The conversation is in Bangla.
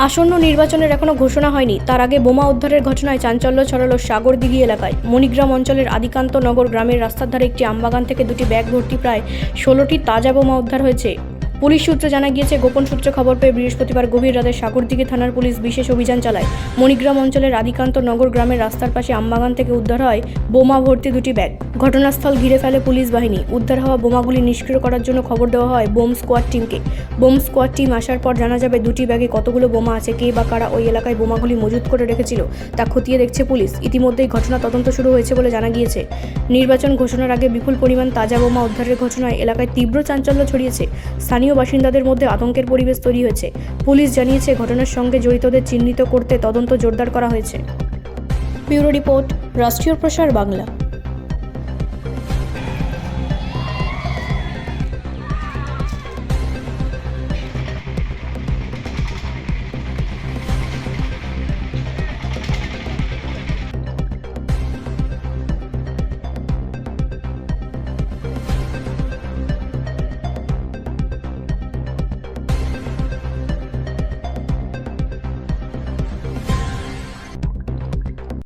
আসন্ন নির্বাচনের এখনো ঘোষণা হয়নি, তার আগে বোমা উদ্ধারের ঘটনায় চাঞ্চল্য ছড়ালো সাগরদিঘি এলাকায়। মণিগ্রাম অঞ্চলের আদিকান্ত নগর গ্রামের রাস্তার ধারে একটি আমবাগান থেকে দুটি ব্যাগ ভর্তি প্রায় 16টি তাজা বোমা উদ্ধার হয়েছে। পুলিশ সূত্রে জানা গিয়েছে, গোপন সূত্রে খবর পেয়ে বৃহস্পতিবার গভীর রাতে সাগরদিঘি থানার পুলিশ বিশেষ অভিযান চালায়। মণিগ্রাম অঞ্চলের আদিকান্ত নগর গ্রামের রাস্তার পাশে আমবাগান থেকে উদ্ধার হয় বোমা ভর্তি দুটি ব্যাগ। ঘটনাস্থল ঘিরে ফেলে পুলিশ বাহিনী। উদ্ধার হওয়া বোমাগুলি নিষ্ক্রিয় করার জন্য খবর দেওয়া হয় বোম স্কোয়াড টিমকে। বোম স্কোয়াড টিম আসার পর জানা যাবে দুটি ব্যাগে কতগুলো বোমা আছে, কে বা কারা ওই এলাকায় বোমাগুলি মজুত করে রেখেছিল তা খতিয়ে দেখছে পুলিশ। ইতিমধ্যেই ঘটনা তদন্ত শুরু হয়েছে বলে জানা গিয়েছে। নির্বাচন ঘোষণার আগে বিপুল পরিমাণ তাজা বোমা উদ্ধারের ঘটনায় এলাকায় তীব্র চাঞ্চল্য ছড়িয়েছে। স্থানীয় বাসিন্দাদের মধ্যে আতঙ্কের পরিবেশ তৈরি হয়েছে। পুলিশ জানিয়েছে, ঘটনার সঙ্গে জড়িতদের চিহ্নিত করতে তদন্ত জোরদার করা হয়েছে। ব্যুরো রিপোর্ট, রাষ্ট্রীয় প্রসার বাংলা।